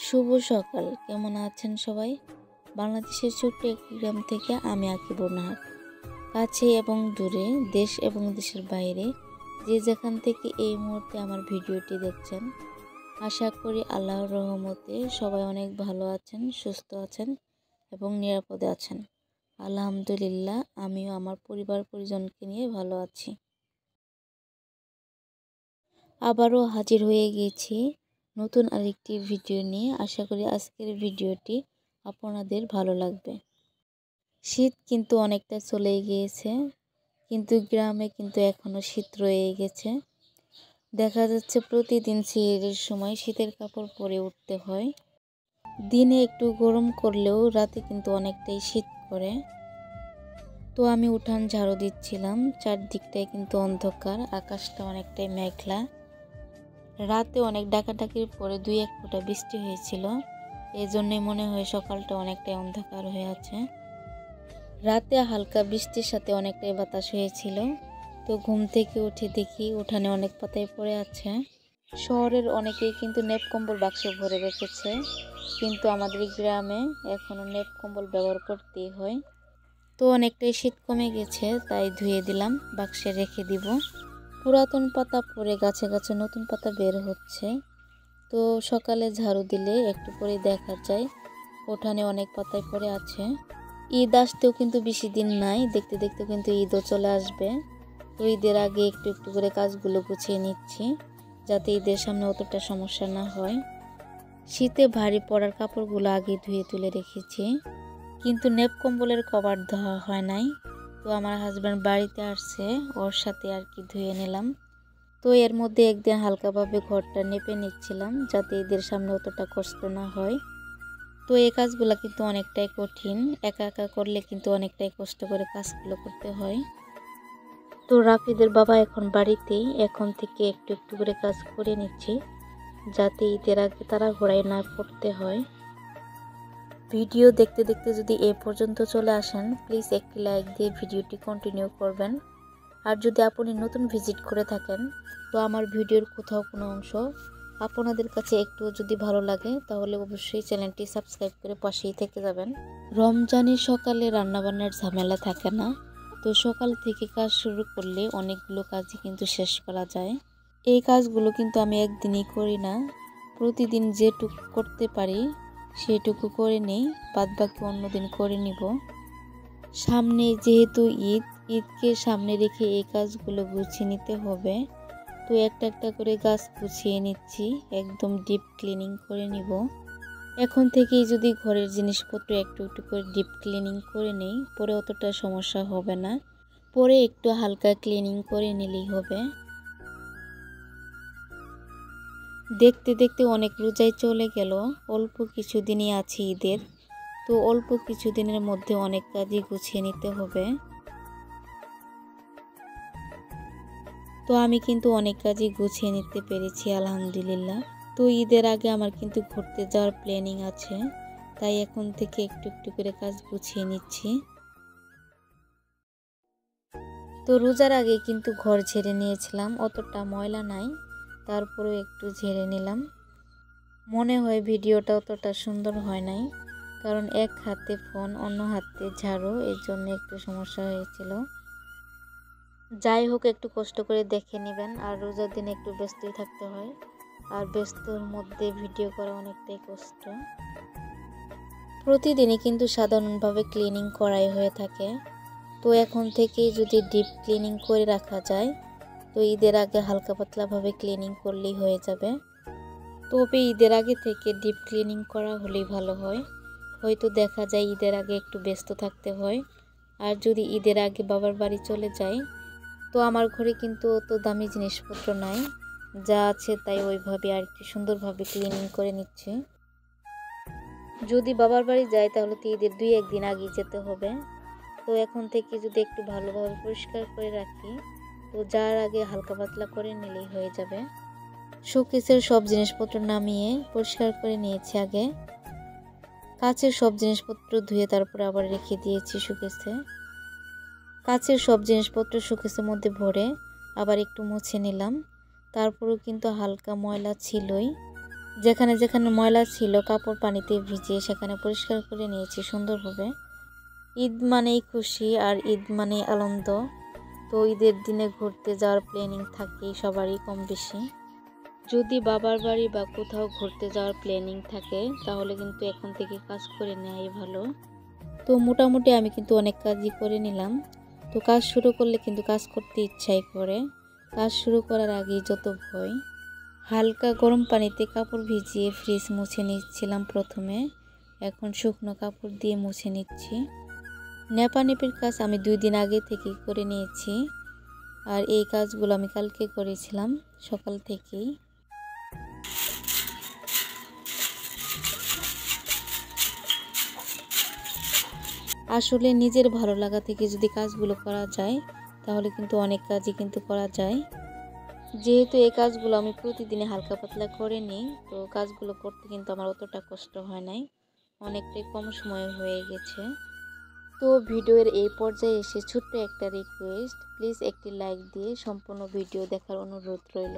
শুভ সকাল, কেমন আছেন সবাই? বাংলাদেশের ছোট্ট একটি গ্রাম থেকে আমি আকিবুর নাহার। কাছে এবং দূরে, দেশ এবং দেশের বাইরে যে যেখান থেকে এই মুহূর্তে আমার ভিডিওটি দেখছেন, আশা করি আল্লাহর রহমতে সবাই অনেক ভালো আছেন, সুস্থ আছেন এবং নিরাপদে আছেন। আলহামদুলিল্লাহ, আমিও আমার পরিবার পরিজনকে নিয়ে ভালো আছি। আবারও হাজির হয়ে গিয়েছি নতুন আরেকটি ভিডিও নিয়ে। আশা করি আজকের ভিডিওটি আপনাদের ভালো লাগবে। শীত কিন্তু অনেকটা চলে গিয়েছে, কিন্তু গ্রামে কিন্তু এখনও শীত রয়ে গেছে। দেখা যাচ্ছে প্রতিদিন সেহরির সময় শীতের কাপড় পরে উঠতে হয়। দিনে একটু গরম করলেও রাতে কিন্তু অনেকটাই শীত করে। তো আমি উঠান ঝাড়ু দিচ্ছিলাম, চারদিকটাই কিন্তু অন্ধকার, আকাশটা অনেকটাই মেঘলা। রাতে অনেক ডাকাডাকির পরে 2-1 ফোঁটা বৃষ্টি হয়েছিল, এই জন্যই মনে হয় সকালটা অনেকটাই অন্ধকার হয়ে আছে। রাতে হালকা বৃষ্টির সাথে অনেকটাই বাতাস হয়েছিল। তো ঘুম থেকে উঠে দেখি উঠানে অনেক পাতায় পড়ে আছে। শহরের অনেকেই কিন্তু নেপ কম্বল বাক্স ভরে রেখেছে, কিন্তু আমাদের গ্রামে এখনও নেপ কম্বল ব্যবহার করতেই হয়। তো অনেকটাই শীত কমে গেছে, তাই ধুয়ে দিলাম, বাক্সে রেখে দিব। পুরাতন পাতা পড়ে গাছে গাছে নতুন পাতা বের হচ্ছে। তো সকালে ঝাড়ু দিলে একটু পরে দেখা যায় উঠানে অনেক পাতায় পড়ে আছে। ঈদ আসতেও কিন্তু বেশি দিন নাই, দেখতে দেখতে কিন্তু ঈদও চলে আসবে। তো ঈদের আগে একটু একটু করে কাজগুলো গুছিয়ে নিচ্ছি, যাতে ঈদের সামনে অতটা সমস্যা না হয়। শীতে ভারী পড়ার কাপড়গুলো আগে ধুয়ে তুলে রেখেছি, কিন্তু নেপ কম্বলের কভার ধোয়া হয় নাই। তো আমার হাজব্যান্ড বাড়িতে আসছে, ওর সাথে আর কি ধুয়ে নিলাম। তো এর মধ্যে একদিন হালকাভাবে ঘরটা নেপে নিচ্ছিলাম, যাতে ঈদের সামনে অতটা কষ্ট না হয়। তো এই কাজগুলো কিন্তু অনেকটাই কঠিন, একা একা করলে কিন্তু অনেকটাই কষ্ট করে কাজগুলো করতে হয়। তো রাফিদের বাবা এখন বাড়িতেই, এখন থেকে একটু একটু করে কাজ করে নিচ্ছি, যাতে ঈদের আগে তারা ঘোড়ায় না পড়তে হয়। ভিডিও দেখতে দেখতে যদি এ পর্যন্ত চলে আসেন, প্লিজ একটি লাইক দিয়ে ভিডিওটি কন্টিনিউ করবেন। আর যদি আপনি নতুন ভিজিট করে থাকেন, তো আমার ভিডিওর কোথাও কোনো অংশ আপনাদের কাছে একটু যদি ভালো লাগে, তাহলে অবশ্যই চ্যানেলটি সাবস্ক্রাইব করে পাশেই থেকে যাবেন। রমজানের সকালে রান্নাবান্নার ঝামেলা থাকে না, তো সকাল থেকে কাজ শুরু করলে অনেকগুলো কাজই কিন্তু শেষ করা যায়। এই কাজগুলো কিন্তু আমি একদিনই করি না, প্রতিদিন যেটুকু করতে পারি সেটুকু করে নেই, বাদবাকি অন্যদিন করে নিব। সামনে যেহেতু ঈদকে সামনে রেখে এই কাজগুলো গুছিয়ে নিতে হবে। তো একটা একটা করে গাছ গুছিয়ে নিচ্ছি, একদম ডিপ ক্লিনিং করে নিব। এখন থেকেই যদি ঘরের জিনিসপত্র একটু একটু করে ডিপ ক্লিনিং করে নেই, পরে অতটা সমস্যা হবে না, পরে একটু হালকা ক্লিনিং করে নিলেই হবে। দেখতে দেখতে অনেক রোজাই চলে গেল, অল্প কিছুদিনই আছে ঈদের। তো অল্প কিছুদিনের মধ্যে অনেক কাজই গুছিয়ে নিতে হবে। তো আমি কিন্তু অনেক কাজই গুছিয়ে নিতে পেরেছি আলহামদুলিল্লাহ। তো ঈদের আগে আমার কিন্তু ঘুরতে যাওয়ার প্ল্যানিং আছে, তাই এখন থেকে একটু একটু করে কাজ গুছিয়ে নিচ্ছি। তো রোজার আগে কিন্তু ঘর ঝেড়ে নিয়েছিলাম, অতটা ময়লা নাই, তারপরেও একটু ঝেড়ে নিলাম। মনে হয় ভিডিওটা অতটা সুন্দর হয় নাই, কারণ এক হাতে ফোন অন্য হাতে ঝাড়ু, এর জন্য একটু সমস্যা হয়েছিল। যাই হোক, একটু কষ্ট করে দেখে নেবেন। আর রোজার দিনে একটু ব্যস্তই থাকতে হয়, আর ব্যস্তর মধ্যে ভিডিও করা অনেকটাই কষ্ট। প্রতিদিনই কিন্তু সাধারণভাবে ক্লিনিং করাই হয়ে থাকে। তো এখন থেকেই যদি ডিপ ক্লিনিং করে রাখা যায়, তো ঈদের আগে হালকা পাতলাভাবে ক্লিনিং করলেই হয়ে যাবে। তবে ঈদের আগে থেকে ডিপ ক্লিনিং করা হলেই ভালো হয়, হয়তো দেখা যায় ঈদের আগে একটু ব্যস্ত থাকতে হয়। আর যদি ঈদের আগে বাবার বাড়ি চলে যায়, তো আমার ঘরে কিন্তু অত দামি জিনিসপত্র নাই, যা আছে তাই ওইভাবে আর কি সুন্দরভাবে ক্লিনিং করে নিচ্ছি। যদি বাবার বাড়ি যাই তাহলে তো ঈদের 2-1 দিন আগে যেতে হবে। তো এখন থেকে যদি একটু ভালোভাবে পরিষ্কার করে রাখি, তো যার আগে হালকা পাতলা করে নিলেই হয়ে যাবে। শোকেসের সব জিনিসপত্র নামিয়ে পরিষ্কার করে নিয়েছি আগে। কাচের সব জিনিসপত্র ধুয়ে তারপরে আবার রেখে দিয়েছি শোকেসে। কাচের সব জিনিসপত্র শোকেসের মধ্যে ভরে আবার একটু মুছে নিলাম, তারপরেও কিন্তু হালকা ময়লা ছিলই। যেখানে যেখানে ময়লা ছিল কাপড় পানিতে ভিজিয়ে সেখানে পরিষ্কার করে নিয়েছি সুন্দরভাবে। ঈদ মানেই খুশি আর ঈদ মানেই আনন্দ। তো ঈদের দিনে ঘুরতে যাওয়ার প্ল্যানিং থাকে সবারই কম বেশি। যদি বাবার বাড়ি বা কোথাও ঘুরতে যাওয়ার প্ল্যানিং থাকে তাহলে কিন্তু এখন থেকে কাজ করে নেওয়াই ভালো। তো মোটামুটি আমি কিন্তু অনেক কাজই করে নিলাম। তো কাজ শুরু করলে কিন্তু কাজ করতে ইচ্ছাই করে। কাজ শুরু করার আগেই যত ভয়। হালকা গরম পানিতে কাপড় ভিজিয়ে ফ্রিজ মুছে নিচ্ছিলাম প্রথমে, এখন শুকনো কাপড় দিয়ে মুছে নিচ্ছি। নেপানেপির কাজ আমি 2 দিন আগে থেকে করে নিয়েছি, আর এই কাজগুলো আমি কালকে করেছিলাম সকাল থেকেই। আসলে নিজের ভালো লাগা থেকে যদি কাজগুলো করা যায় তাহলে কিন্তু অনেক কাজই কিন্তু করা যায়। যেহেতু এই কাজগুলো আমি প্রতিদিনে হালকা পাতলা করে নিই, তো কাজগুলো করতে কিন্তু আমার অতটা কষ্ট হয় নাই, অনেকটাই কম সময়ে হয়ে গেছে। তো ভিডিওর এই পর্যায়ে এসে ছোট্ট একটা রিকোয়েস্ট, প্লিজ একটি লাইক দিয়ে সম্পূর্ণ ভিডিও দেখার অনুরোধ রইল।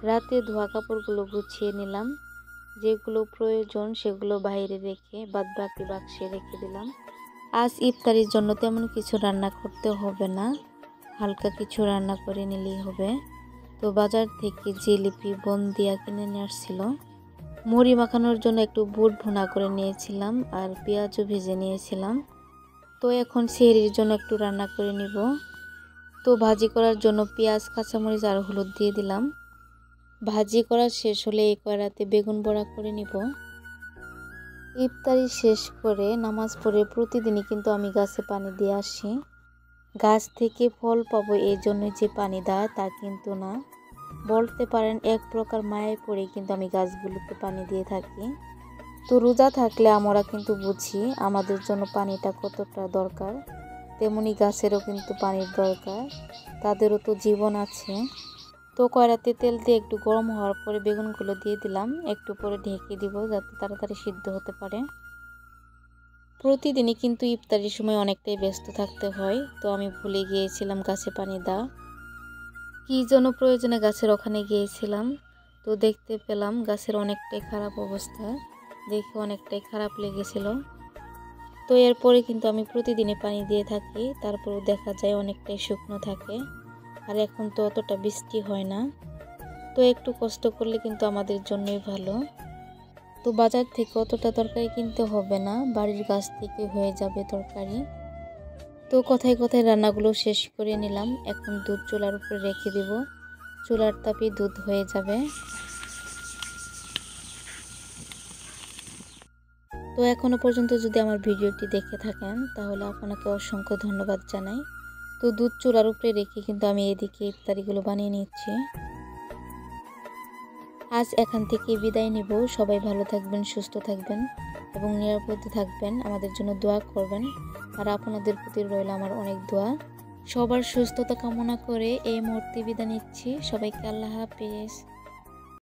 রাতে ধোয়া কাপড়গুলো গুছিয়ে নিলাম, যেগুলো প্রয়োজন সেগুলো বাইরে রেখে বাদবাকি বাক্সে রেখে দিলাম। আজ ইফতারির জন্য তেমন কিছু রান্না করতে হবে না, হালকা কিছু রান্না করে নিলেই হবে। তো বাজার থেকে জিলিপি বন্দিয়া কিনে নিয়ে আসছিল। মুড়ি মাখানোর জন্য একটু বুট ভুনা করে নিয়েছিলাম আর পেঁয়াজও ভেজে নিয়েছিলাম। তো এখন সেহরির জন্য একটু রান্না করে নিব। তো ভাজি করার জন্য পেঁয়াজ কাঁচামরিচ আর হলুদ দিয়ে দিলাম। ভাজি করা শেষ হলে এই কড়াতে বেগুন বড়া করে নিব। ইফতারি শেষ করে নামাজ পড়ে প্রতিদিনই কিন্তু আমি গাছে পানি দিয়ে আসি। গাছ থেকে ফল পাবো এই জন্য যে পানি দেয় তা কিন্তু না, বলতে পারেন এক প্রকার মায়ায় পড়ে কিন্তু আমি গাছগুলোতে পানি দিয়ে থাকি। তো রোজা থাকলে আমরা কিন্তু বুঝি আমাদের জন্য পানিটা কতটা দরকার, তেমনি গাছেরও কিন্তু পানির দরকার, তাদেরও তো জীবন আছে। তো কড়াইতে তেল দিয়ে একটু গরম হওয়ার পরে বেগুনগুলো দিয়ে দিলাম, একটু পরে ঢেকে দিব যাতে তাড়াতাড়ি সিদ্ধ হতে পারে। প্রতিদিনই কিন্তু ইফতারির সময় অনেকটাই ব্যস্ত থাকতে হয়, তো আমি ভুলে গিয়েছিলাম গাছে পানি দেওয়া। কী জন্য প্রয়োজনে গাছের ওখানে গিয়েছিলাম, তো দেখতে পেলাম গাছের অনেকটাই খারাপ অবস্থা, দেখে অনেকটাই খারাপ লেগেছিল। তো এরপরে কিন্তু আমি প্রতিদিনই পানি দিয়ে থাকি, তারপরেও দেখা যায় অনেকটাই শুকনো থাকে। আর এখন তো অতটা বৃষ্টি হয় না, তো একটু কষ্ট করলে কিন্তু আমাদের জন্যই ভালো। তো বাজার থেকে অতটা তরকারি কিনতে হবে না, বাড়ির গাছ থেকে হয়ে যাবে তরকারি। তো কথায় কথায় রান্নাগুলো শেষ করে নিলাম, এখন দুধ চুলার উপরে রেখে দিব, চুলার তাপে দুধ হয়ে যাবে। তো এখনো পর্যন্ত যদি আমার ভিডিওটি দেখে থাকেন তাহলে আপনাকে অসংখ্য ধন্যবাদ জানাই। তো দুধ চুলার উপরে রেখে কিন্তু আমি এদিকে ইফতারিগুলো বানিয়ে নিচ্ছি। আজ এখান থেকে বিদায় নেব, সবাই ভালো থাকবেন, সুস্থ থাকবেন এবং নিরাপদে থাকবেন, আমাদের জন্য দোয়া করবেন। আর আপনাদের প্রতি রইল আমার অনেক দোয়া। সবার সুস্থতা কামনা করে এই মুহূর্তে বিদায় নিচ্ছি, সবাইকে আল্লাহ হাফেজ।